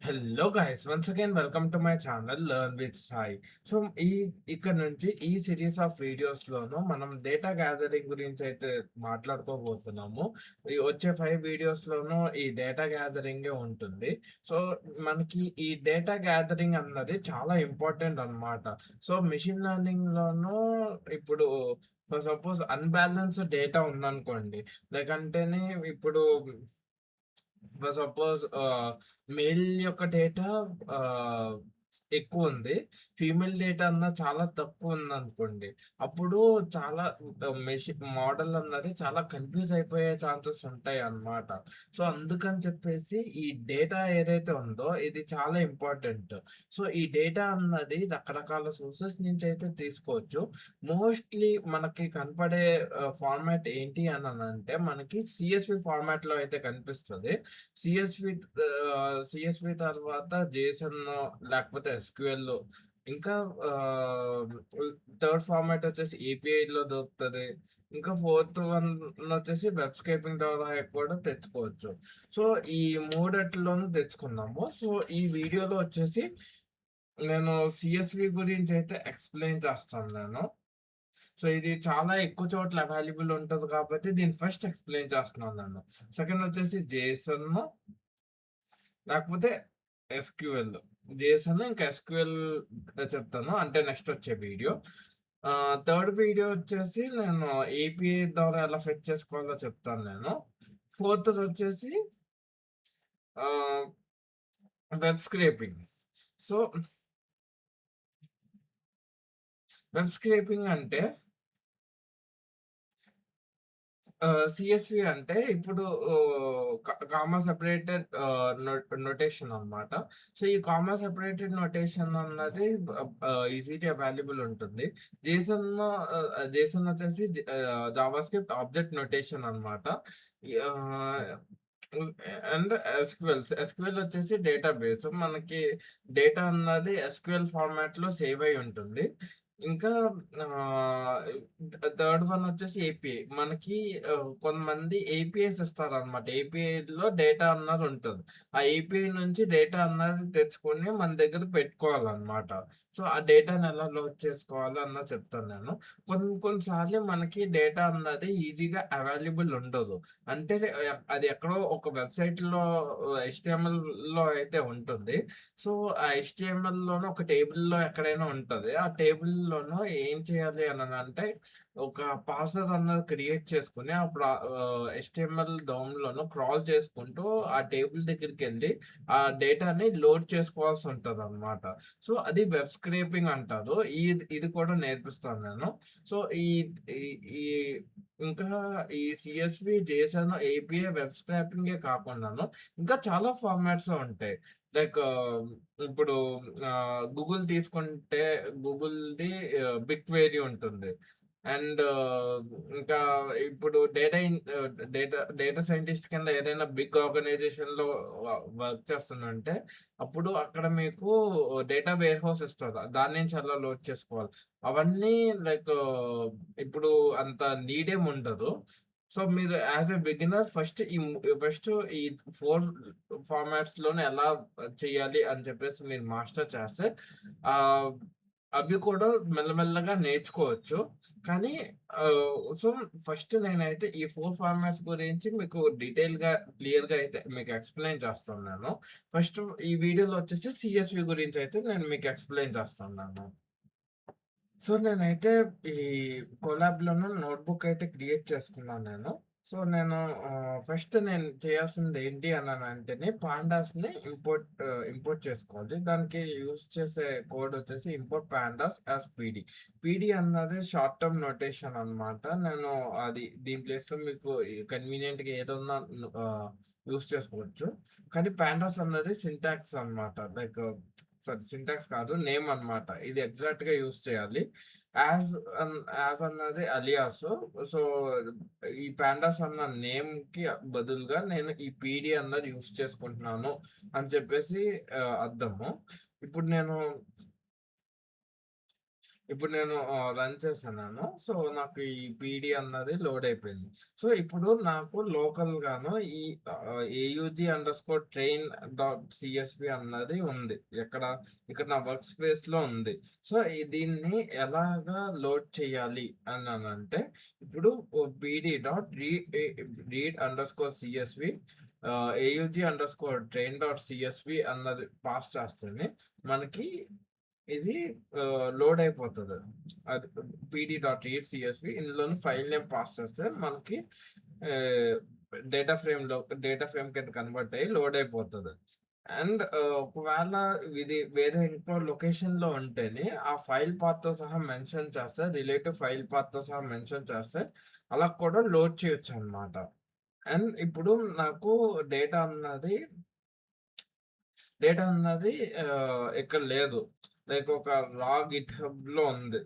Hello guys once again welcome to my channel learn with Sai. So ఈ ఇక్కడ నుంచి ఈ సిరీస్ ఆఫ్ వీడియోస్ లోను మనం డేటా గ్యాదరింగ్ గురించి అయితే మాట్లాడుకోబోతున్నాము. ఈ వచ్చే 5 వీడియోస్ లోను ఈ డేటా గ్యాదరింగే ఉంటుంది. సో మనకి ఈ డేటా గ్యాదరింగ్ అన్నది చాలా ఇంపార్టెంట్ అన్నమాట. సో మెషిన్ లెర్నింగ్ లోను ఇప్పుడు ఫర్ సపోజ్ అన్‌బ్యాలెన్స్డ్ డేటా ఉందనుకోండి. లైక్ అంటేనే ఇప్పుడు సపోజ్ మెయిల్ యొక్క డేటా ఆహ్, ఎక్కువుంది. ఫీమేల్ డేటా చాలా తక్కువుందనుకోండి. అప్పుడు చాలా మోడల్ అన్నది చాలా కన్‌ఫ్యూజ్ అయిపోయే ఛాన్సెస్ ఉంటాయన్నమాట. సో, అందుకని చెప్పేసి ఈ డేటా ఏదైతే ఉందో ఇది చాలా ఇంపార్టెంట్. సో, ఈ డేటా అన్నది రకరకాల సోర్సెస్ నుంచయితే తీసుకోవచ్చు. మోస్ట్‌లీ మనకి కనపడే ఫార్మాట్ ఏంటి అననంటే మనకి సీఎస్‌వి ఫార్మాట్‌లో అయితే కనిపిస్తది. సీఎస్‌వి తర్వాత జేసన్ లేకపోతే ఎస్‌క్యూఎల్ ఇంకా ఆహ్, థర్డ్ ఫార్మాట్ వచ్చేసి ఏపీఐలో దొరుకుతది. ఇంకా ఫోర్త్ వన్ వచ్చేసి వెబ్ స్కేపింగ్ ద్వారా కూడా తెచ్చుకోవచ్చు. సో, ఈ మూడిట్లోనూ తెచ్చుకుందాము. సో, ఈ వీడియోలో వచ్చేసి నేను సీఎస్‌వి గురించయితే ఎక్స్‌ప్లెయిన్ చేస్తాను నేను. సో, ఇది చాలా ఎక్కువ చోట్ల అవైలబుల్ ఉంటది కాబట్టి దీన్ని ఫస్ట్ ఎక్స్‌ప్లెయిన్ చేస్తున్నాను నేను. సెకండ్ వచ్చేసి జేసన్ లేకపోతే ఎస్‌క్యూఎల్. జేసన్ ఇంకా ఎస్‌క్యూఎల్ చెప్తాను. అంటే నెక్స్ట్ వచ్చే వీడియో. థర్డ్ వీడియో వచ్చేసి నేను ఏపీఐ ద్వారా ఎలా ఫెచ్ చేసుకోవాలో చెప్తాను నేను. ఫోర్త్‌ది వచ్చేసి ఆహ్, web scraping. So, web scraping అంటే సీఎస్‌వి అంటే ఇప్పుడు కామా సెపరేటెడ్ నొటేషన్ అన్నమాట. సో, ఈ కామా సెపరేటెడ్ నొటేషన్ అన్నది ఈజీలీ అవైలబుల్ ఉంటుంది. జేసన్ వచ్చేసి జావాస్క్రిప్ట్ ఆబ్జెక్ట్ నొటేషన్ అన్నమాట. ఆహ్, అండ్ ఎస్‌క్యూఎల్ వచ్చేసి డేటాబేస్. మనకి డేటా అన్నది ఎస్‌క్యూఎల్ ఫార్మాట్‌లో సేవ్ అయ్యి ఉంటుంది. ఇంకా ఆహ్, థర్డ్ వన్ వచ్చేసి ఏపీఐ. మనకి కొంతమంది ఏపీఐస్ ఇస్తారనమాట. ఏపీఐలో డేటా అన్నది ఉంటది. ఆ ఏపీఐ నుంచి డేటా అన్నది తెచ్చుకొని మన దగ్గర పెట్టుకోవాలనమాట. సో, ఆ డేటాని ఎలా లోడ్ చేసుకోవాలో అన్నది చెప్తాను నేను. కొన్ని కొన్ని సార్లు మనకి డేటా అన్నది ఈజీగా అవైలబుల్ ఉండదు. అంటే అది ఎక్కడో ఒక వెబ్‌సైట్‌లో హెచ్‌టీఎంఎల్‌లో అయితే ఉంటుంది. సో, ఆ హెచ్‌టీఎంఎల్‌లోనో ఒక టేబుల్‌లో ఎక్కడైనా ఉంటది. ఆ టేబుల్‌లోనో ఏం చేయాలి అననంటే, ఒక పాస్వర్డ్ అన్నది క్రియేట్ చేసుకొని, హెచ్‌టీఎంఎల్ డౌన్‌లోనో క్రాల్ చేసుకుంటూ ఆ టేబుల్ దగ్గరికెళ్ళి, ఆ డేటాని లోడ్ చేసుకోవాల్సి ఉంటదనమాట. సో, అది వెబ్ స్క్రేపింగ్ అంటారు. ఇది కూడా నేర్పిస్తాను నేను. సో, ఈ ఈ ఈ ఇంకా ఈ సీఎస్‌వి, జేసన్, ఏపీఐ, వెబ్ స్క్రాపింగే కాకుండాను ఇంకా చాలా ఫార్మాట్స్ ఉంటాయి. లైక్ ఇప్పుడు గూగుల్ తీసుకుంటే గూగుల్‌ది బిగ్ క్వెరీ ఉంటుంది. అండ్ ఇంకా ఇప్పుడు డేటా సైంటిస్ట్ కింద ఏదైనా బిగ్ ఆర్గనైజేషన్‌లో వర్క్ చేస్తున్నంటే అప్పుడు అక్కడ మీకు డేటా వేర్ హౌస్ ఇస్తది. దాని నుంచి ఎలా లోడ్ చేసుకోవాలి. అవన్నీ లైక్ ఇప్పుడు అంత నీడేం ఉండదు. సో, మీరు యాస్ ఎ బిగినర్ ఫస్ట్ ఈ 4 ఫార్మాట్స్‌లోనే ఎలా చేయాలి అని చెప్పేసి మీరు మాస్టర్ చేస్తే ఆహ్, అవి కూడా మెల్లమెల్లగా నేర్చుకోవచ్చు. కానీ సో, ఫస్ట్ నేనైతే ఈ 4 ఫార్మాట్స్ గురించి మీకు డీటెయిల్‌గా, క్లియర్‌గా అయితే మీకు ఎక్స్‌ప్లెయిన్ చేస్తాను నేను. ఫస్ట్ ఈ వీడియోలో వచ్చేసి సీఎస్‌వి గురించయితే నేను మీకు ఎక్స్‌ప్లెయిన్ చేస్తున్నాను. సో, నేనైతే ఈ కొలాబ్‌లోను నోట్‌బుక్ అయితే క్రియేట్ చేసుకున్నాను నేను. సో, ఫస్ట్ నేను చేయాల్సింది ఏంటి అననంటేనే పాండాస్‌ని ఇంపోర్ట్ చేసుకోవాలి. దానికి యూజ్ చేసే కోడ్ వచ్చేసి import pandas as PD. PD అన్నది షార్ట్ టర్మ్ నొటేషన్ అన్నమాట. నేను అది దీని ప్లేస్‌లో మీకు కన్వీనియంట్‌గా ఏదున్నా యూజ్ చేసుకోవచ్చు. కానీ పాండాస్ అన్నది సింటాక్స్ అన్నమాట. సారీ, సింటాక్స్ కాదు, నేమ్ అన్నమాట. ఇది ఎగ్జాక్ట్‌గా యూజ్ చేయాలి. యాజ్ యాజ్ అన్నది అలియాస్. సో, ఈ పాండాస్ అన్న నేమ్‌కి బదులుగా నేను ఈ పీడీ అన్నది యూజ్ చేసుకుంటున్నాను అని చెప్పేసి అర్థము. ఇప్పుడు నేను ఇప్పుడు నేను రన్ చేస్తున్నాను. సో, నాకు ఈ పీడీ అన్నది లోడ్ అయిపోయింది. సో, ఇప్పుడు నాకు లోకల్‌గాను ఈ AUG underscore train dot CSV అన్నది ఉంది. ఇక్కడ నా వర్క్ స్పేస్‌లో ఉంది. సో, దీన్ని ఎలాగా లోడ్ చేయాలి అననంటే, ఇప్పుడు PD dot read underscore CSV AUG underscore train dot CSV అన్నది పాస్ చేస్తేనే మనకి ఇది లోడ్ అయిపోతది. అది pd.read.csv ఇందులోని ఫైల్ నేమ్ పాస్ చేస్తే మనకి ఆహ్, డేటా ఫ్రేమ్ కింద కన్వర్ట్ అయ్యి లోడ్ అయిపోతది. అండ్ ఒకవేళ ఇది వేరే ఇంకో లొకేషన్‌లో ఉంటేనే ఆ ఫైల్ పాత్‌తో సహా మెన్షన్ చేస్తే రిలేటివ్ ఫైల్ పాత్‌తో సహా మెన్షన్ చేస్తే అలా కూడా లోడ్ చేయొచ్చనమాట. అండ్ ఇప్పుడు నాకు డేటా అన్నది డేటా అన్నది ఇక్కడ లేదు. లైక్ ఒక గిట్‌హబ్‌లో ఉంది.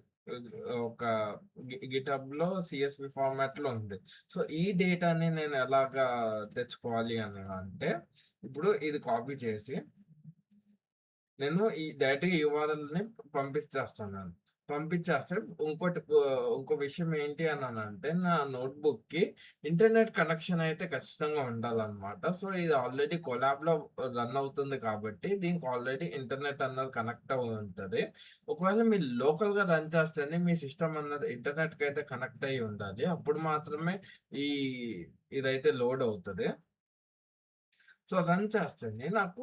ఒక గిట్‌హబ్‌లో సీఎస్‌వి ఫార్మాట్‌లో ఉంది. సో, ఈ డేటాని నేను ఎలాగా తెచ్చుకోవాలి అని అంటే, ఇప్పుడు ఇది కాపీ చేసి నేను ఈ డైరెక్ట్‌గా యూఆర్ఎల్‌ని పంపించేస్తున్నాను. పంపించేస్తే ఇంకో విషయం ఏంటి అనంటే నా నోట్‌బుక్‌కి ఇంటర్నెట్ కనెక్షన్ అయితే ఖచ్చితంగా ఉండాలనమాట. సో, ఇది ఆల్రెడీ కొలాబ్‌లో రన్ అవుతుంది కాబట్టి దీనికి ఆల్రెడీ ఇంటర్నెట్ అన్నది కనెక్ట్ అవ్వి ఉంటది. ఒకవేళ మీరు లోకల్‌గా రన్ చేస్తేనే మీ సిస్టమ్ అన్నది ఇంటర్నెట్‌కయితే కనెక్ట్ అయ్యి ఉండాలి. అప్పుడు మాత్రమే ఈ ఇదైతే లోడ్ అవుతది. సో, రన్ చేస్తేనే నాకు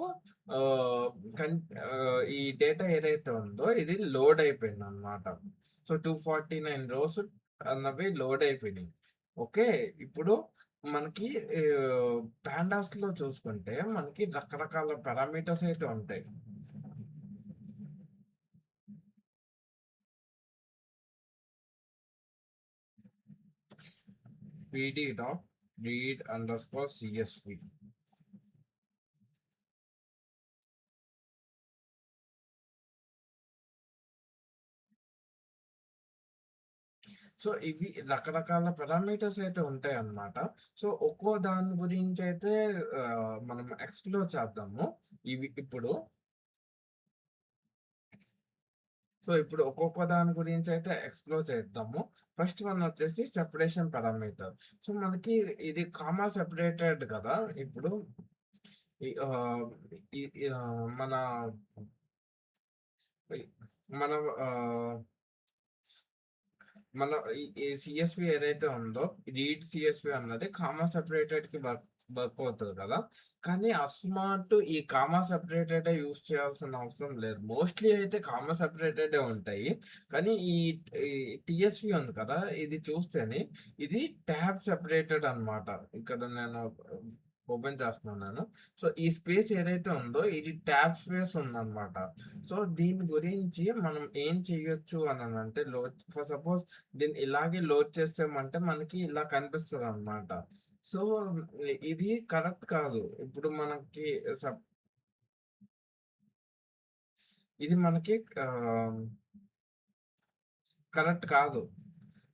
ఆహ్, కన్ ఈ డేటా ఏదైతే ఉందో ఇది లోడ్ అయిపోయిందనమాట. సో, 249 రోస్ అన్నవి లోడ్ అయిపోయినాయి. ఓకే. ఇప్పుడు మనకి పాండాస్‌లో చూసుకుంటే మనకి రకరకాల పారామీటర్స్ అయితే ఉంటాయి. pd.read_csv. సో, ఇవి రకరకాల పారామీటర్స్ అయితే ఉంటాయన్నమాట. సో, ఒక్కో దాని గురించైతే మనం ఎక్స్‌ప్లోర్ చేద్దాము. ఇప్పుడు ఇప్పుడు ఒక్కొక్క దాని గురించైతే ఎక్స్‌ప్లోర్ చేద్దాము. ఫస్ట్ వన్ వచ్చేసి సెపరేషన్ పారామీటర్. సో, మనకి ఇది కామా సెపరేటెడ్ కదా! ఇప్పుడు ఈ ఆహ్, ఈ మన ఈ మన ఆహ్ మన ఈ సీఎస్‌వి ఏదైతే ఉందో, రీడ్ సీఎస్‌వి అన్నది కామా సెపరేటెడ్‌కి వర్క్ అవుతది కదా! కానీ అస్మాటు ఈ కామా సెపరేటెడే యూజ్ చేయాల్సిన అవసరం లేదు. మోస్ట్‌లీ అయితే కామా సెపరేటెడే ఉంటాయి. కానీ ఈ టీఎస్‌వి ఉంది కదా! ఇది చూస్తేనే ఇది టాబ్ సెపరేటెడ్ అన్నమాట. ఇక్కడ నేను ఓపెన్ చేస్తున్నాను నేను. సో, ఈ స్పేస్ ఏదైతే ఉందో ఇది టాబ్ స్పేస్ ఉందన్నమాట. సో, దీని గురించి మనం ఏం చేయొచ్చు అననంటే ఫర్ సపోజ్ దీన్ని ఇలాగే లోడ్ చేసామంటే మనకి ఇలా కనిపిస్తదనమాట. సో, ఇది కరెక్ట్ కాదు. ఇప్పుడు మనకి సప్ ఇది మనకి కరెక్ట్ కాదు.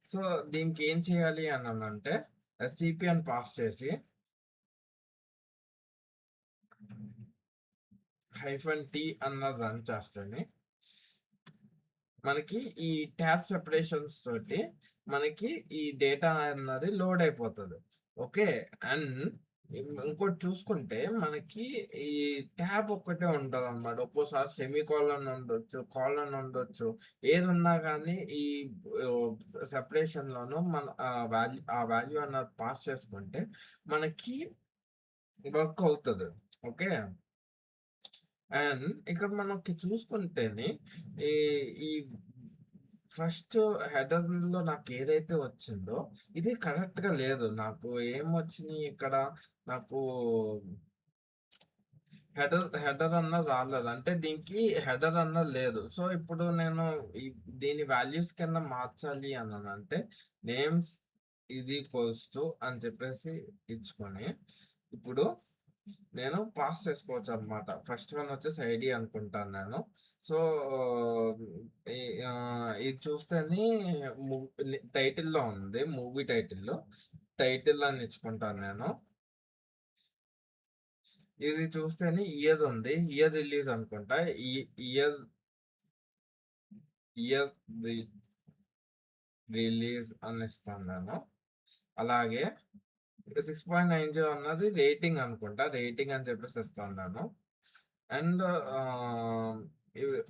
సో, దీనికి ఏం చేయాలి అననంటే ఎస్‌సిపి అని పాస్ చేసి -t అన్నది రన్ చేస్తేనే మనకి ఈ ట్యాబ్ సెపరేషన్స్ తోటి మనకి ఈ డేటా అన్నది లోడ్ అయిపోతది. ఓకే. అండ్ ఇంకోటి చూసుకుంటే మనకి ఈ ట్యాబ్ ఒక్కటే ఉంటదనమాట. ఒక్కోసారి సెమికోలన్ ఉండొచ్చు, కోలన్ ఉండొచ్చు. ఏదున్నా గానీ ఈ సెపరేషన్‌లోను మన ఆ వాల్యూ అన్నది పాస్ చేసుకుంటే మనకి వర్క్ అవుతది. ఓకే. అండ్ ఇక్కడ మనకి చూసుకుంటేనే ఈ ఈ ఫస్ట్ హెడర్‌లో నాకేదైతే వచ్చిందో, ఇది కరెక్ట్‌గా లేదు. నాకు ఏమొచ్చినియి ఇక్కడ, నాకు హెడర్ అన్నది రాలేదు. అంటే దీనికి హెడర్ అన్నది లేదు. సో, ఇప్పుడు నేను ఈ దీని వాల్యూస్ కింద మార్చాలి అననంటే, నేమ్స్ ఈజ్ ఈక్వల్స్ టు అని చెప్పేసి ఇచ్చుకొని, ఇప్పుడు నేను పాస్ చేసుకోవచ్చనమాట. ఫస్ట్ వన్ వచ్చేసి ఐడీ అనుకుంటాను నేను. సో, ఈ ఇది చూస్తేనే ము టైటిల్‌లో ఉంది. మూవీ టైటిల్‌లో. టైటిల్ అని ఇచ్చుకుంటాను నేను. ఇది చూస్తేనే ఇయర్ ఉంది. ఇయర్ రిలీజ్ అనుకుంటా. ఈ ఇయర్ ఇయర్ రి రిలీజ్ అని ఇస్తాను నేను. అలాగే 6.90 అన్నది రేటింగ్ అనుకుంటా. రేటింగ్ అని చెప్పేసి ఇస్తాను నేను. అండ్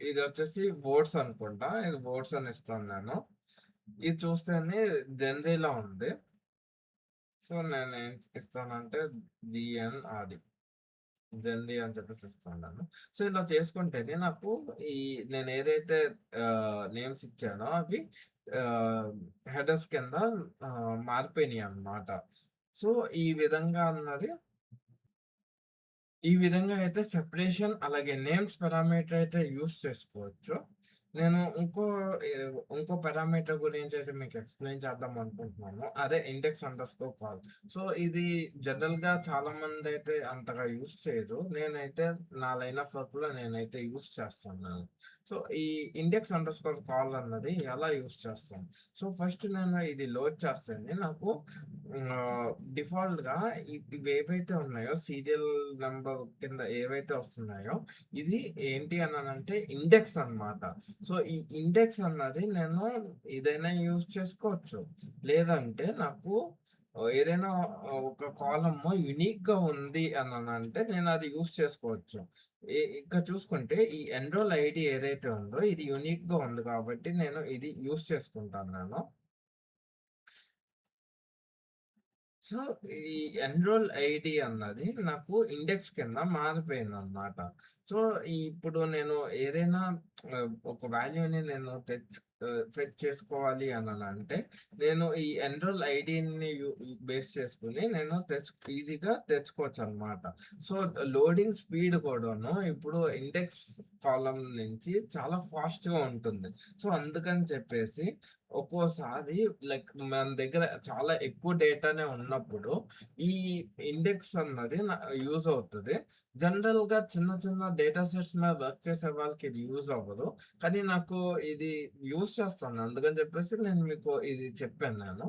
ఇదొచ్చేసి ఓట్స్ అనుకుంటా. ఇది ఓట్స్ అని ఇస్తాను నేను. ఇది చూస్తేనే జెన్‌జీలా ఉంది. సో నేనేం ఇస్తానంటే జీఎన్‌ఆర్‌డి. జెన్‌జీ అని చెప్పేసి ఇస్తున్నాను. సో ఇలా చేసుకుంటేనే నాకు ఈ నేనేదైతే నేమ్స్ ఇచ్చానో అవి ఆహ్, హెడర్స్ కింద మారిపోయినాయన్నమాట. సో ఈ విధంగా అయితే సెపరేషన్ అలాగే నేమ్స్ పారామీటర్ అయితే యూజ్ చేసుకోవచ్చు. నేను ఇంకో పారామీటర్ గురించి అయితే మీకు ఎక్స్‌ప్లెయిన్ చేద్దాం అనుకుంటున్నాను. అదే ఇండెక్స్ అండర్‌స్కోర్ కాల్. సో ఇది జనరల్‌గా చాలామందైతే అంతగా యూజ్ చేయరు. నేనైతే నా లైన్ ఆఫ్ వర్క్‌లో నేనైతే యూజ్ చేస్తున్నాను. సో ఈ ఇండెక్స్ అండర్‌స్కోర్ కాల్ అన్నది ఎలా యూజ్ చేస్తాను. సో ఫస్ట్ నేను ఇది లోడ్ చేస్తేనే నాకు డిఫాల్ట్‌గా ఇవేవైతే ఉన్నాయో సీరియల్ నంబర్ కింద ఏవైతే వస్తున్నాయో ఇది ఏంటి అనంటే ఇండెక్స్ అన్నమాట. సో ఈ ఇండెక్స్ అన్నది నేను ఏదైనా యూజ్ చేసుకోవచ్చు. లేదంటే నాకు ఏదైనా ఒక కాలమ్ యూనిక్‌గా ఉంది అనంటే నేను అది యూజ్ చేసుకోవచ్చు. ఇక్కడ చూసుకుంటే ఈ ఎన్రోల్ ఐడీ ఏదైతే ఉందో ఇది యూనిక్‌గా ఉంది కాబట్టి నేను ఇది యూజ్ చేసుకుంటాను నేను. సో, ఈ ఎన్రోల్ ఐడీ అన్నది నాకు ఇండెక్స్ కింద మారిపోయిందనమాట. సో, ఇప్పుడు నేను ఏదైనా ఒక వాల్యూని నేను ఫెచ్ చేసుకోవాలి అననంటే, నేను ఈ ఎన్రోల్ ఐడీని బేస్ చేసుకొని నేను ఈజీగా తెచ్చుకోవచ్చనమాట. సో, లోడింగ్ స్పీడ్ కూడాను ఇప్పుడు ఇండెక్స్ కాలమ్ నుంచి చాలా ఫాస్ట్‌గా ఉంటుంది. సో, అందుకని చెప్పేసి ఒక్కోసారి లైక్ మన దగ్గర చాలా ఎక్కువ డేటానే ఉన్నప్పుడు, ఈ ఇండెక్స్ అన్నది యూజ్ అవుతది. జనరల్‌గా చిన్న చిన్న డేటా సెట్స్ మీద వర్క్ చేసే వాళ్ళకి ఇది యూజ్ అవ్వదు. కానీ నాకు ఇది యూజ్ చేస్తాను. అందుకని చెప్పేసి నేను మీకు ఇది చెప్పాను నేను.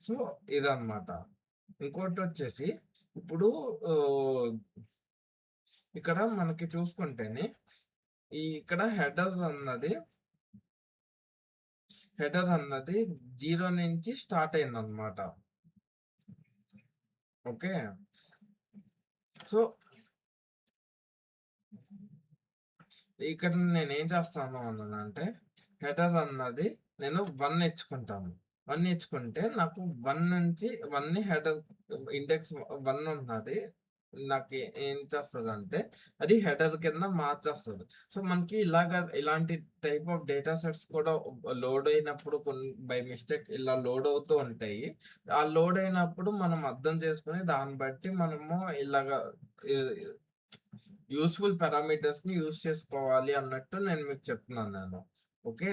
సో, ఇదన్నమాట. ఇంకోటొచ్చేసి ఇప్పుడు ఆహ్, ఇక్కడ మనకి చూసుకుంటేనే ఇక్కడ హెడర్ అన్నది 0 నుంచి స్టార్ట్ అయిందన్నమాట. ఓకే. సో, ఇక్కడ నేనేం చేస్తాను అనంటే, హెడర్ అన్నది నేను 1 ఇచ్చుకుంటాను. 1 ఇచ్చుకుంటే నాకు 1 నుంచి 1ని హెడర్ ఇండెక్స్ 1 ఉన్నది. నాకు ఏం చేస్తదంటే, అది హెడర్ కింద మార్చేస్తది. సో, మనకి ఇలాంటి టైప్ ఆఫ్ డేటా సెట్స్ కూడా లోడ్ అయినప్పుడు బై మిస్టేక్ ఇలా లోడ్ అవుతూ ఉంటాయి. ఆ లోడ్ అయినప్పుడు మనం అర్థం చేసుకొని దాన్ని బట్టి మనము ఇలాగా ఈ యూజ్‌ఫుల్ పారామీటర్స్‌ని యూజ్ చేసుకోవాలి అన్నట్టు నేను మీకు చెప్తున్నాను నేను. ఓకే.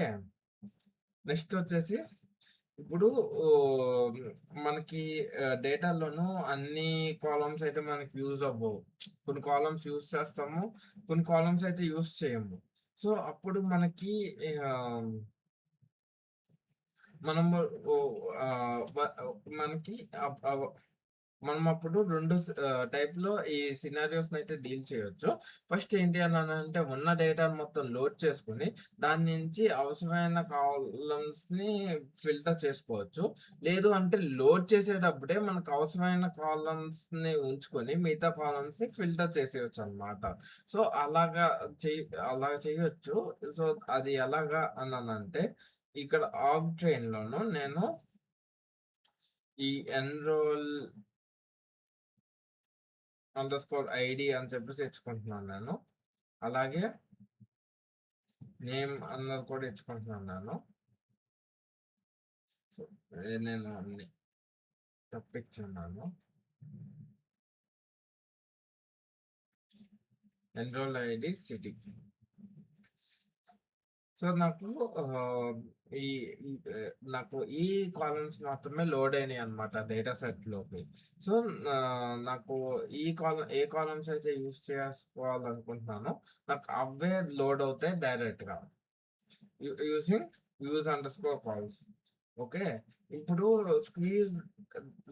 నెక్స్ట్ వచ్చేసి ఇప్పుడు ఓహ్, మనకి డేటాలోను అన్ని కాలమ్స్ అయితే మనకి యూజ్ అవ్వవు. కొన్ని కాలమ్స్ యూజ్ చేస్తాము. కొన్ని కాలమ్స్ అయితే యూజ్ చేయము. సో, అప్పుడు మనకి ఆహ్, మనము ఓ ఆహ్, వ మనకి అప్ అవ మనం అప్పుడు 2 టైప్‌లో ఈ సినారియోస్‌నైతే డీల్ చేయొచ్చు. ఫస్ట్ ఏంటి అనంటే ఉన్న డేటాను మొత్తం లోడ్ చేసుకొని, దాని నుంచి అవసరమైన కాలమ్స్‌ని ఫిల్టర్ చేసుకోవచ్చు. లేదు అంటే లోడ్ చేసేటప్పుడే మనకు అవసరమైన కాలమ్స్‌ని ఉంచుకొని, మిగతా కాలమ్స్‌ని ఫిల్టర్ చేసేయొచ్చనమాట. సో, అలా చేయొచ్చు. సో, అది ఎలాగా అననంటే, ఇక్కడ ఆగ్ ట్రైన్‌లోను నేను ఈ ఎన్‌రోల్ ఐడీ అని చెప్పేసి ఇచ్చుకుంటున్నాను నేను. అలాగే నేమ్ అన్నది కూడా ఇచ్చుకుంటున్నాను నేను. సో, నేను అన్ని తప్పిచ్చున్నాను. Enrol ID city. సో, ఈ ఈ నాకు ఈ కాలమ్స్ మాత్రమే లోడ్ అయినాయన్నమాట డేటా సెట్‌లోకి. సో, నాకు ఏ కాలమ్స్ అయితే యూజ్ చేసుకోవాలనుకుంటున్నానో నాకు అవే లోడ్ అవుతాయి డైరెక్ట్‌గా. Using use underscore calls. Okay. ఇప్పుడు squeeze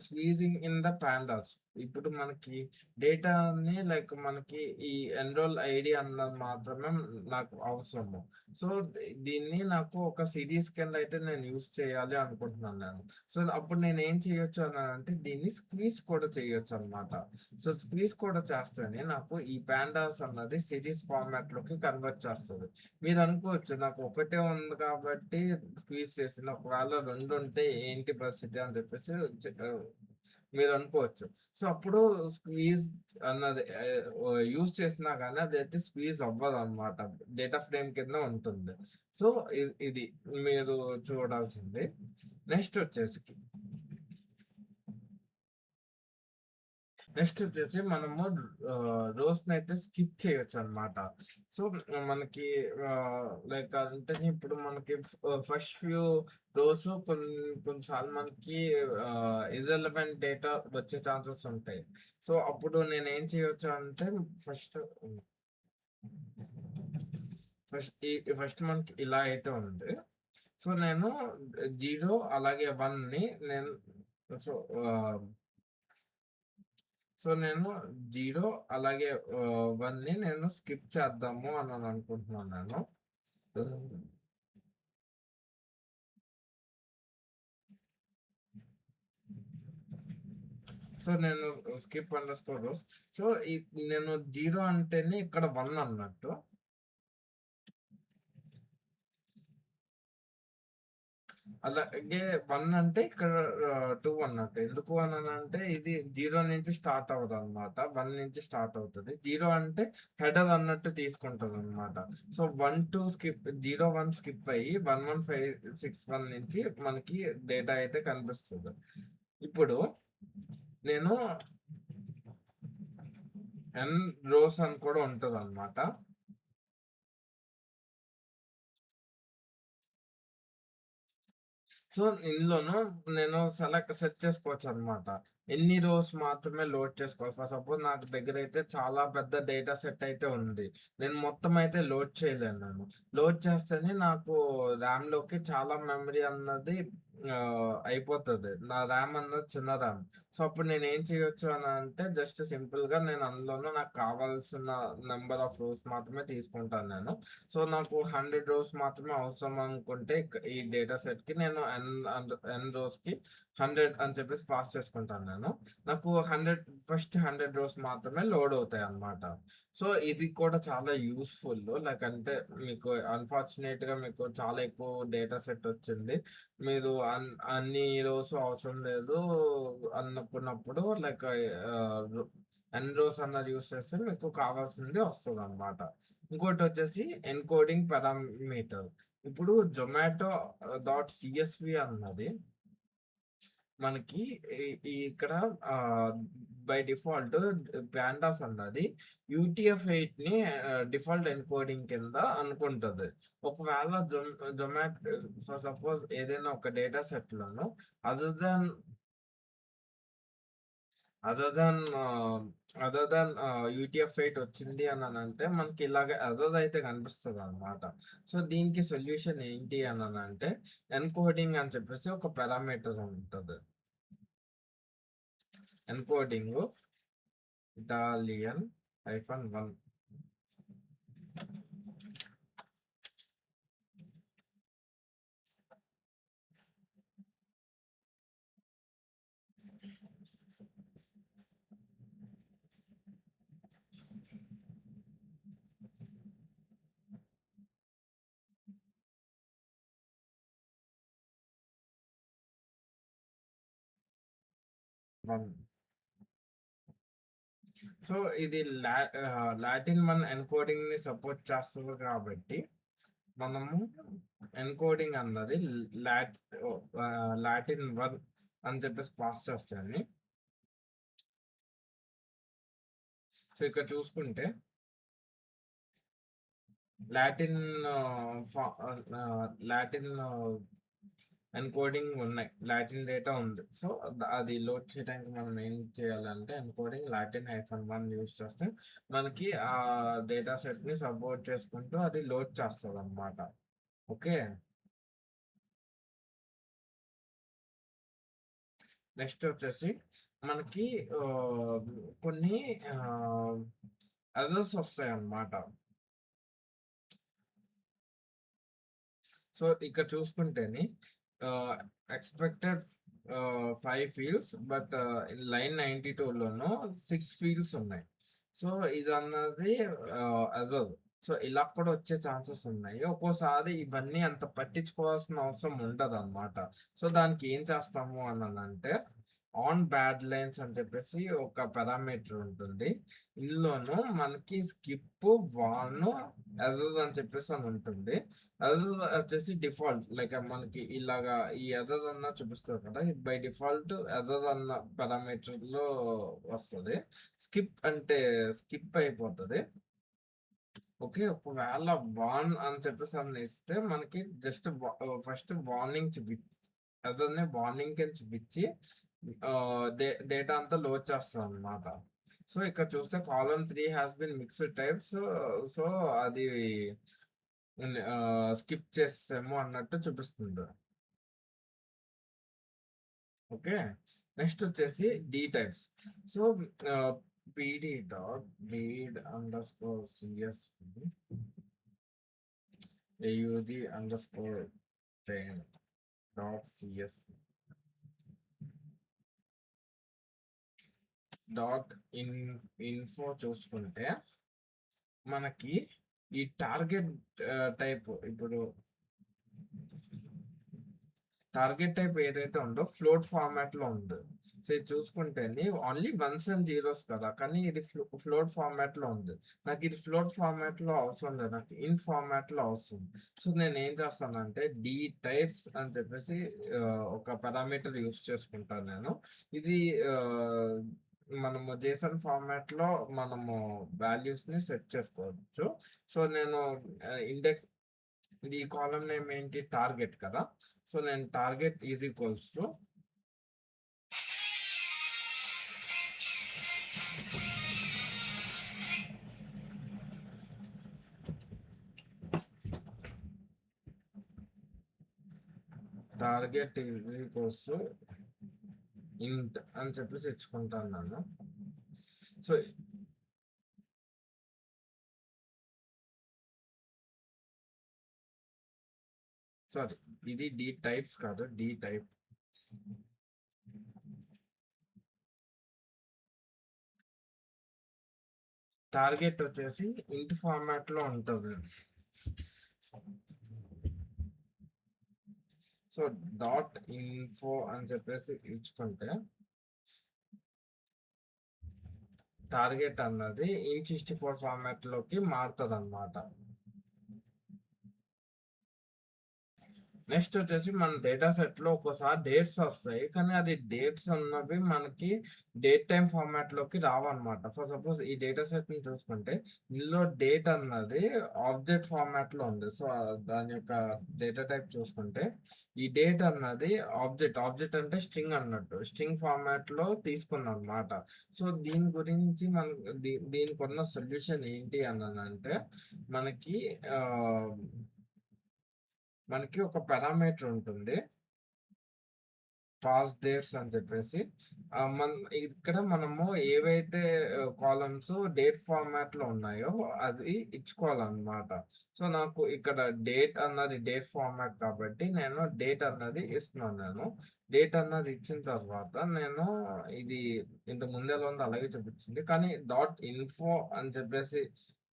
squeezing in the pandas. ఇప్పుడు మనకి డేటాని లైక్ మనకి ఈ ఎన్రోల్ ఐడీ అన్నది మాత్రమే నాకు అవసరము. సో, దీన్ని నాకు ఒక సిరీస్ కింద అయితే నేను యూజ్ చేయాలి అనుకుంటున్నాను నేను. సో, అప్పుడు నేనేం చేయొచ్చు అనంటే దీన్ని స్క్వీజ్ కూడా చేయొచ్చనమాట. సో, స్క్వీజ్ కూడా చేస్తేనే నాకు ఈ పాండాస్ అన్నది సిరీస్ ఫార్మాట్‌లోకి కన్వర్ట్ చేస్తది. మీరనుకోవచ్చు నాకు ఒకటే ఉంది కాబట్టి స్క్వీజ్ చేసింది. ఒకవేళ 2 ఉంటే ఏంటి పరిస్థితి అని చెప్పేసి మీరనుకోవచ్చు. సో, అప్పుడు స్క్వీజ్ అన్నది యూజ్ చేసినా గానీ అదైతే స్క్వీజ్ అవ్వదనమాట. డేటా ఫ్రేమ్ కింద ఉంటుంది. సో, ఇది మీరు చూడాల్సింది. నెక్స్ట్ వచ్చేసి నెక్స్ట్ వచ్చేసి మనము రోస్‌నైతే స్కిప్ చేయొచ్చనమాట. సో, మనకి లైక్ అంటే ఇప్పుడు మనకి ఫస్ట్ ఫ్యూ రోస్ కొన్నిసార్లు మనకి ఇర్రెలెవెంట్ డేటా వచ్చే ఛాన్సెస్ ఉంటాయి. సో, అప్పుడు నేనేం చేయొచ్చు అంటే ఫస్ట్ ఫస్ట్ మనకి ఇలా అయితే ఉంది. సో, నేను 0 అలాగే 1ని నేను సో, ఆహ్ నేను 0 అలాగే 1ని నేను స్కిప్ చేద్దాము అని అనుకుంటున్నాను నేను. సో, నేను స్కిప్ అండర్‌స్కోర్ రోస్. సో, నేను 0 అంటేనే ఇక్కడ 1 అన్నట్టు. అలాగే 1 అంటే ఇక్కడ 2 అన్నట్టు. ఎందుకు అనంటే ఇది 0 నుంచి స్టార్ట్ అవ్వదనమాట. 1 నుంచి స్టార్ట్ అవుతది. 0 అంటే హెడర్ అన్నట్టు తీసుకుంటదనమాట. సో, 1, 2 స్కిప్ 0, 1 స్కిప్ అయ్యి 1, 1, 5, 6, 1 నుంచి మనకి డేటా అయితే కనిపిస్తది. ఇప్పుడు నేను ఎన్ రోస్ అని కూడా ఉంటదనమాట. సో, ఇందులోను నేను సెట్ చేసుకోవచ్చనమాట. ఎన్ని రోస్ మాత్రమే లోడ్ చేసుకోవాలి. ఫర్ సపోజ్ నాకు దగ్గరైతే చాలా పెద్ద డేటా సెట్ అయితే ఉంది. నేను మొత్తం అయితే లోడ్ చేయలేను నేను. లోడ్ చేస్తేనే నాకు ర్యామ్‌లోకి చాలా మెమరీ అన్నది అయిపోతది. నా ర్యామ్ అన్నది చిన్న ర్యామ్. సో, అప్పుడు నేనేం చేయొచ్చు అనంటే జస్ట్ సింపుల్‌గా నేను అందులోను నాకు కావాల్సిన నంబర్ ఆఫ్ రోస్ మాత్రమే తీసుకుంటాను నేను. సో, నాకు 100 రోస్ మాత్రమే అవసరం అనుకుంటే ఈ డేటా సెట్‌కి నేను ఎన్ రోస్‌కి 100 అని చెప్పేసి పాస్ చేసుకుంటాను నేను. నాకు 100 ఫస్ట్ 100 రోస్ మాత్రమే లోడ్ అవుతాయన్నమాట. సో, ఇది కూడా చాలా యూజ్‌ఫుల్. లైక్ అంటే మీకు అన్‌ఫార్చునేట్‌గా మీకు చాలా ఎక్కువ డేటా సెట్ వచ్చింది. మీరు అన్ని రోస్ అవసరం లేదు అనుకున్నప్పుడు లైక్ ఎన్ రోస్ అన్నది యూజ్ చేస్తే మీకు కావాల్సింది వస్తదన్నమాట. ఇంకోటొచ్చేసి ఎన్కోడింగ్ పారామీటర్. ఇప్పుడు జొమాటో .csv అన్నది మనకి ఇక్కడ బై డిఫాల్ట్ పాండాస్ అన్నది యూటీఎఫ్-8ని డిఫాల్ట్ ఎన్కోడింగ్ కింద అనుకుంటది. ఒకవేళ ఫర్ సపోజ్ ఏదైనా ఒక డేటా సెట్‌లోను other than other than ah, UTF eight వచ్చింది అనంటే మనకి ఇలాగ ఎర్రర్ అయితే కనిపిస్తదనమాట. సో, దీనికి సొల్యూషన్ ఏంటి అనంటే ఎన్కోడింగ్ అని చెప్పేసి ఒక పారామీటర్ ఉంటది. ఎన్కోడింగు ఇటాలియన్ -1 1. సో, ఇది లాటిన్ 1 ఎన్కోడింగ్‌ని సపోర్ట్ చేస్తది కాబట్టి మనము ఎన్కోడింగ్ అన్నది లాటిన్ 1 అని చెప్పేసి పాస్ చేస్తాను. సో, ఇక్కడ చూసుకుంటే లాటిన్ లాటిన్ ఎన్కోడింగ్ ఉన్నాయి. లాటిన్ డేటా ఉంది. సో, అది లోడ్ చేయడానికి మనం ఏం చేయాలంటే ఎన్కోడింగ్ లాటిన్ -1 యూజ్ చేస్తే మనకి ఆ డేటా సెట్‌ని సపోర్ట్ చేసుకుంటూ అది లోడ్ చేస్తదనమాట. ఓకే. నెక్స్ట్ వచ్చేసి మనకి కొన్ని ఎర్రర్స్ వస్తాయన్నమాట. సో, ఇక్కడ చూసుకుంటేని ఎక్స్‌పెక్టెడ్ 5 ఫీల్డ్స్ బట్ లైన్ 92లోనో 6 ఫీల్డ్స్ ఉన్నాయి. సో, ఇదన్నది ఎర్రర్. సో, ఇలా కూడా వచ్చే ఛాన్సెస్ ఉన్నాయి. ఒక్కోసారి ఇవన్నీ అంత పట్టించుకోవాల్సిన అవసరం ఉండదనమాట. సో, దానికి ఏం చేస్తాము అననంటే ఆన్ బ్యాడ్ లైన్స్ అని చెప్పేసి ఒక పారామీటర్ ఉంటుంది. ఇందులోను మనకి స్కిప్, వార్న్, ఎర్రర్ అని చెప్పేసి అని ఉంటుంది. ఎర్రర్ వచ్చేసి డిఫాల్ట్ లైక్ మనకి ఇలాగా ఈ ఎర్రర్ అన్న చూపిస్తారు కదా! ఇది బై డిఫాల్ట్ ఎర్రర్ అన్న పారామీటర్‌లో వస్తది. స్కిప్ అంటే స్కిప్ అయిపోతది. ఓకే. ఒకవేళ వార్న్ అని చెప్పేసి అని ఇస్తే మనకి జస్ట్ ఫస్ట్ వార్నింగ్ ఎర్రర్‌ని వార్నింగ్ కింద చూపిచ్చి డేటా అంతా లోడ్ చేస్తదనమాట. సో, ఇక్కడ చూస్తే column 3 has been mixed types. So, అది స్కిప్ చేసేసాము అన్నట్టు చూపిస్తుంది. ఓకే. నెక్స్ట్ వచ్చేసి D types. So, PD dot read underscore CSV AUG underscore train dot CSV dot info చూసుకుంటే మనకి ఈ టార్గెట్ టైప్ ఇప్పుడు టార్గెట్ టైప్ ఏదైతే ఉందో ఫ్లోట్ ఫార్మాట్ లో ఉంది. సో ఇది చూసుకుంటేని ఓన్లీ వన్స్ అండ్ జీరోస్ కదా, కానీ ఇది ఫ్లోట్ ఫార్మాట్ లో ఉంది. నాకు ఇది ఫ్లోట్ ఫార్మాట్ లో అవసరం లేదు, నాకు ఇన్ ఫార్మాట్ లో అవసరం. సో నేను ఏం చేస్తానంటే డి టైప్స్ అని చెప్పేసి ఒక పారామీటర్ యూస్ చేసుకుంటాను నేను. ఇది మనము జేసన్ ఫార్మాట్ లో మనము వాల్యూస్ ని సెట్ చేసుకోవచ్చు. సో నేను ఇండెక్స్ ఇది కాలమ్ నేమ్ ఏంటి టార్గెట్ కదా. సో నేను target is equals to target is equals to ఇంట్ అని చెప్పేసి ఇచ్చుకుంటాను నేను. సో సారీ, ఇది డి టైప్స్ కాదు, డి టైప్. టార్గెట్ వచ్చేసి ఇంట్ ఫార్మాట్ లో ఉంటుంది. సో డాట్ ఇన్ఫో అని చెప్పేసి ఇచ్చుకుంటే టార్గెట్ అన్నది ఇంట్64 ఫార్మాట్ లోకి మారుతుంది అనమాట. నెక్స్ట్ వచ్చేసి మన డేటా సెట్ లో ఒక్కోసారి డేట్స్ వస్తాయి, కానీ అది డేట్స్ అన్నవి మనకి డేట్ టైం ఫార్మాట్ లోకి రావన్నమాట. ఫర్ సపోజ్ ఈ డేటా సెట్ ని చూసుకుంటే ఇందులో డేట్ అన్నది ఆబ్జెక్ట్ ఫార్మాట్ లో ఉంది. సో దాని యొక్క డేటా టైప్ చూసుకుంటే ఈ డేట్ అన్నది ఆబ్జెక్ట్ అంటే స్ట్రింగ్ అన్నట్టు, స్ట్రింగ్ ఫార్మాట్ లో తీసుకున్నాం అనమాట. సో దీని గురించి మన దీనికి ఉన్న సొల్యూషన్ ఏంటి అనంటే మనకి మనకి ఒక పారామీటర్ ఉంటుంది పాస్ డేట్స్ అని చెప్పేసి. ఇక్కడ మనము ఏవైతే కాలమ్స్ డేట్ ఫార్మాట్ లో ఉన్నాయో అది ఇచ్చుకోవాలన్నమాట. సో నాకు ఇక్కడ డేట్ అన్నది డేట్ ఫార్మాట్ కాబట్టి నేను డేట్ అన్నది ఇస్తున్నాను. నేను డేట్ అన్నది ఇచ్చిన తర్వాత నేను ఇది ఇంత ముందెలా ఉంది అలాగే చూపించింది, కానీ డాట్ ఇన్ఫో అని చెప్పేసి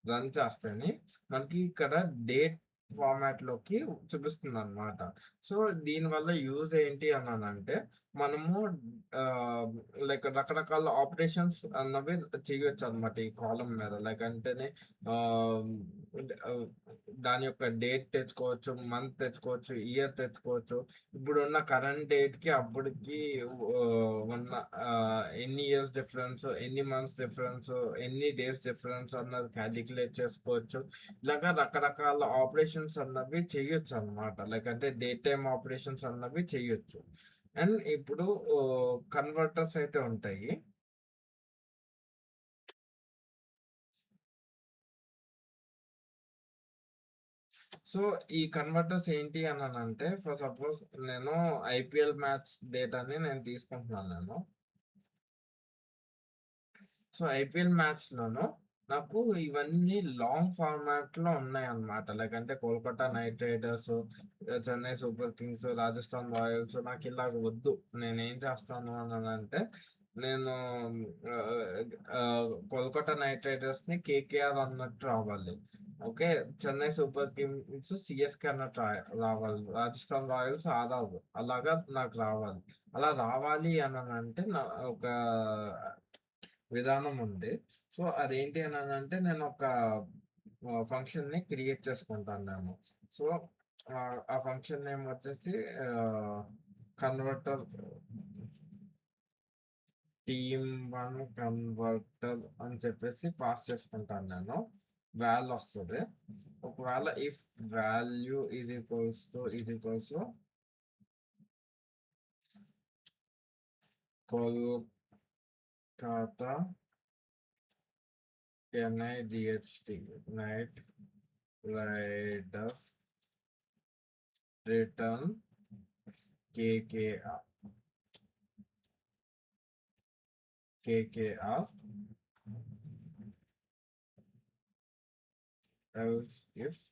రన్ చేస్తేనే మనకి ఇక్కడ డేట్ ఫార్మాట్ లోకి చూపిస్తుంది అనమాట. సో దీనివల్ల యూజ్ ఏంటి అన్నానంటే మనము లైక్ రకరకాల ఆపరేషన్స్ అన్నవి చేయొచ్చు అనమాట ఈ కాలం మీద. లైక్ అంటేనే ఆ, ఆ, దాని యొక్క డేట్ తెచ్చుకోవచ్చు, మంత్ తెచ్చుకోవచ్చు, ఇయర్ తెచ్చుకోవచ్చు. ఇప్పుడున్న కరెంట్ డేట్ కి అప్పటికి ఉన్న ఎన్ని ఇయర్స్ డిఫరెన్స్, ఎన్ని మంత్స్ డిఫరెన్స్, ఎన్ని డేస్ డిఫరెన్స్ అన్నది క్యాలిక్యులేట్ చేసుకోవచ్చు. ఇలాగా రకరకాల ఆపరేషన్స్ అన్నవి చేయొచ్చు అనమాట. లైక్ అంటే డే టైమ్ ఆపరేషన్స్ అన్నవి చేయొచ్చు. అండ్ ఇప్పుడు కన్వర్టర్స్ అయితే ఉంటాయి. సో, ఈ కన్వర్టర్స్ ఏంటి అనంటే ఫర్ సపోజ్ నేను ఐపీఎల్ మ్యాచ్ డేటాని నేను తీసుకుంటున్నాను నేను. సో, ఐపీఎల్ మ్యాచ్‌లోను నాకు ఇవన్నీ లాంగ్ ఫార్మాట్‌లో ఉన్నాయన్నమాట. లైక్ అంటే Kolkata Knight Riders, Chennai Super Kings, Rajasthan Royals నాకిలాగ వద్దు. నేనేం చేస్తాను అనంటే నేను కోల్కతా నైట్ రైడర్స్‌ని కేకేఆర్ అన్నట్టు రావాలి. Okay. Chennai Super Kings CSK అన్నట్టు రావాలి. రాజస్థాన్ రాయల్స్ ఆర్ఆర్ అలాగా నాకు రావాలి. అలా రావాలి అనంటే ఒక విధానం ఉంది. సో, అదేంటి అనంటే నేనొక ఫంక్షన్‌ని క్రియేట్ చేసుకుంటాను నేను. సో, ఆ ఫంక్షన్ నేమ్ వచ్చేసి ఆహ్, కన్వర్టర్ టీమ్1 కన్వర్టర్ అని చెప్పేసి పాస్ చేసుకుంటాను నేను. వాల్ వస్తది. ఒకవేళ if value is equals to Kolkata NIGHT night riders return KKR else if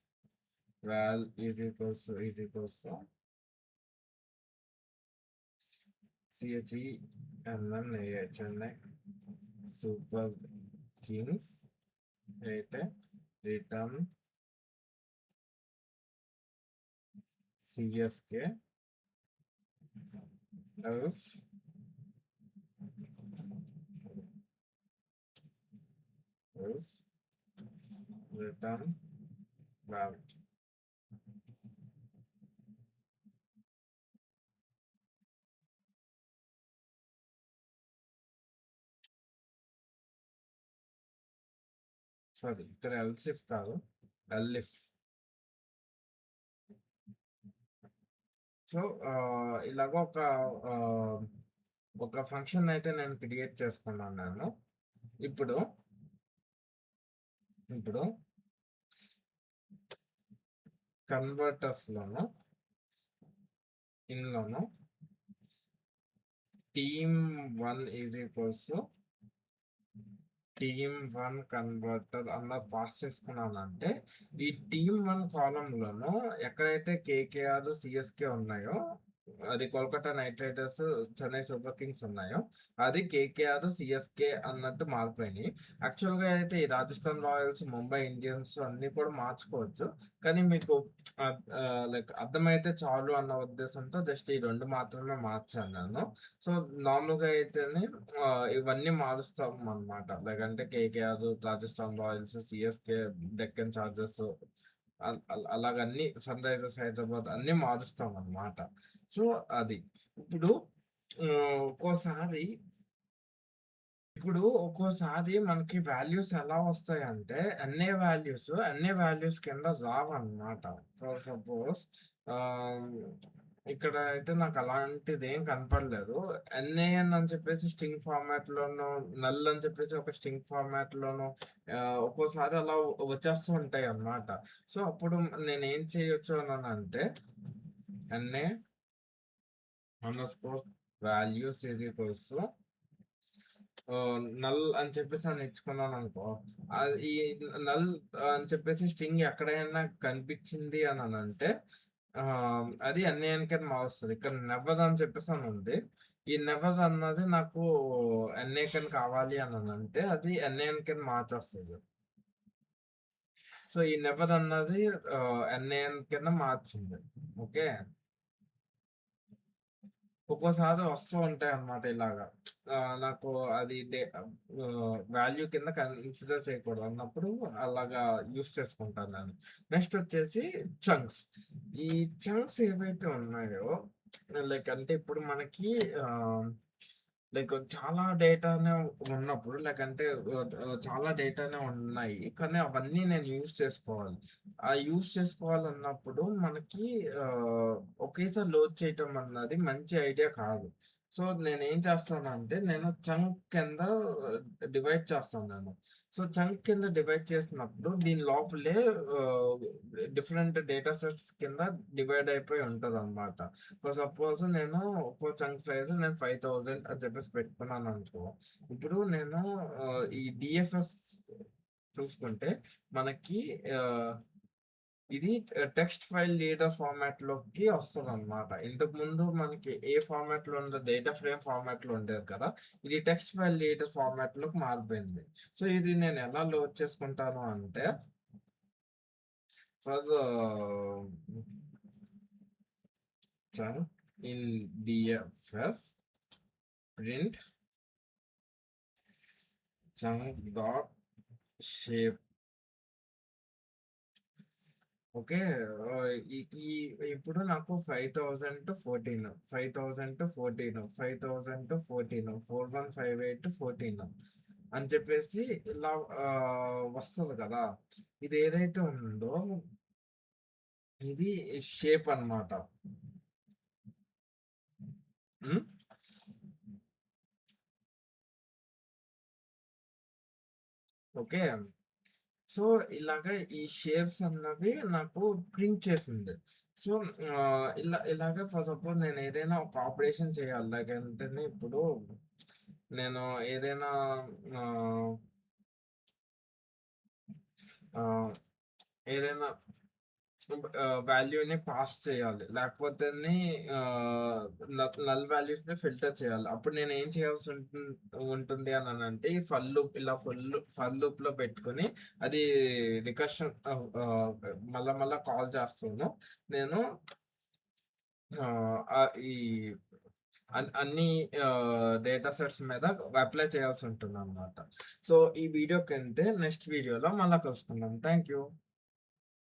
val is equals to CHENNI Chennai Super Kings return CSK else return val. Sorry ఇక్కడ elif కాదు elif. So ఇలాగ ఒక function అయితే నేను create చేసుకున్నాను నేను. ఇప్పుడు కన్వర్టర్స్‌లోను ఇన్‌లోను టీమ్1 టీమ్1 converter అన్నది పాస్ చేసుకున్నానంటే ఈ టీమ్1 కాలమ్‌లోను ఎక్కడైతే కేకేఆర్, సీఎస్‌కే ఉన్నాయో అది Kolkata Knight Riders, Chennai Super Kings ఉన్నాయో అది కేకేఆర్, సీఎస్‌కే అన్నట్టు మారిపోయినాయి. యాక్చువల్‌గా అయితే ఈ రాజస్థాన్ రాయల్స్, ముంబై ఇండియన్స్ అన్నీ కూడా మార్చుకోవచ్చు. కానీ మీకు లైక్ అర్థమైతే చాలు అన్న ఉద్దేశంతో జస్ట్ ఈ 2 మాత్రమే మార్చాను నేను. సో, నార్మల్‌గా అయితేనే ఇవన్నీ మారుస్తామనమాట. లైక్ అంటే KKR, Rajasthan Royals, CSK, Deccan Chargers అలాగన్నీ సన్ రైజర్స్ హైదరాబాద్ అన్నీ మారుస్తామనమాట. సో, అది. ఇప్పుడు ఒక్కోసారి మనకి వాల్యూస్ ఎలా వస్తాయంటే అన్ని వాల్యూస్ కింద రావన్నమాట. ఫర్ సపోజ్ ఆహ్, ఇక్కడ అయితే నాకు అలాంటిదేం కనపడలేదు. ఎన్ఏఎన్ అని చెప్పేసి స్ట్రింగ్ ఫార్మాట్‌లోను, నల్ అని చెప్పేసి ఒక స్ట్రింగ్ ఫార్మాట్‌లోను ఒక్కోసారి అలా వచ్చేస్తూ ఉంటాయన్నమాట. సో, అప్పుడు నేనేం చేయొచ్చు అనంటే NA underscore values is equals to null అని చెప్పేసి అని ఇచ్చుకున్నాననుకో, ఈ నల్ అని చెప్పేసి స్ట్రింగ్ ఎక్కడైనా కనిపించింది అనంటే అది ఎన్ఏఎన్‌కి మారుస్తది. ఇక్కడ నెవర్ అని చెప్పేసి అని ఉంది. ఈ నెవర్ అన్నది నాకు ఎన్ఏకెన్ కావాలి అనంటే అది ఎన్ఏఎన్ మార్చేస్తది. సో, ఈ నెవర్ అన్నది ఎన్ఏఎన్ కింద మార్చింది. ఓకే. ఒక్కోసారి వస్తూ ఉంటాయన్నమాట ఇలాగా. నాకు అది వాల్యూ కింద కన్సిడర్ చేయకూడదు అన్నప్పుడు అలాగా యూజ్ చేసుకుంటాను నేను. నెక్స్ట్ వచ్చేసి చంక్స్. ఈ చంక్స్ ఏవైతే ఉన్నాయో లైక్ అంటే ఇప్పుడు మనకి లైక్ చాలా డేటానే ఉన్నప్పుడు లైక్ అంటే చాలా డేటానే ఉన్నాయి. కానీ అవన్నీ నేను యూజ్ చేసుకోవాలి. ఆ యూజ్ చేసుకోవాలన్నప్పుడు మనకి ఒకేసారి లోడ్ చేయటం అన్నది మంచి ఐడియా కాదు. సో, నేనేం చేస్తానంటే, నేను చంక్ కింద డివైడ్ చేస్తాను నేను. సో, చంక్ కింద డివైడ్ చేసినప్పుడు దీని లోపలే ఆహ్, డిఫరెంట్ డేటా సెట్స్ కింద డివైడ్ అయిపోయి ఉంటదనమాట. ఫర్ సపోజ్ నేను ఒక్కో చంక్ సైజ్ నేను 5000 అని చెప్పేసి పెట్టుకున్నాననుకో, ఇప్పుడు నేను ఈ డీఎఫ్ఎస్ చూసుకుంటే మనకి ఆహ్ ఇది టెక్స్ట్ ఫైల్ లీడర్ ఫార్మాట్‌లోకి వస్తదనమాట. ఇంతకుముందు మనకి ఏ ఫార్మాట్‌లో ఉందో డేటా ఫ్రేమ్ ఫార్మాట్‌లో ఉండేది కదా! ఇది టెక్స్ట్ ఫైల్ లీడర్ ఫార్మాట్‌లోకి మారిపోయింది. సో, ఇది నేను ఎలా లోడ్ చేసుకుంటాను అంటే for chunk in DFS print chunk dot shape. Okay. ఈ ఈ ఇప్పుడు నాకు 5000-14, 5000-14, 4158-14 అని చెప్పేసి ఇలా వస్తది కదా! ఇది ఏదైతే ఉందో ఇది షేప్ అన్నమాట. హ్మ్. ఓకే. సో, ఇలాగ ఈ షేప్స్ అన్నవి నాకు ప్రింట్ చేసింది. సో, ఇలాగ ఫర్ సపోజ్ నేను ఏదైనా ఒక ఆపరేషన్ చేయాలి. లైక్ ఏంటంటే ఇప్పుడు నేను ఏదైనా ఆహ్, ఆహ్, ఏదైనా వాల్యూని పాస్ చేయాలి. లేకపోతేని ఆహ్, నల్ వాల్యూస్‌ని ఫిల్టర్ చేయాలి. అప్పుడు నేను ఏం చేయాల్సి ఉంటుంది అనంటే, ఈ ఫర్ లూప్‌లో పెట్టుకొని అది రికర్షన్ మళ్ళా కాల్ చేస్తాను. నేను ఈ అన్ని డేటా సెట్స్ మీద అప్లై చేయాల్సి ఉంటుందన్నమాట. సో, ఈ వీడియోకంతే నెక్స్ట్ వీడియోలో మళ్ళా కలుసుకుందాం. Thank you.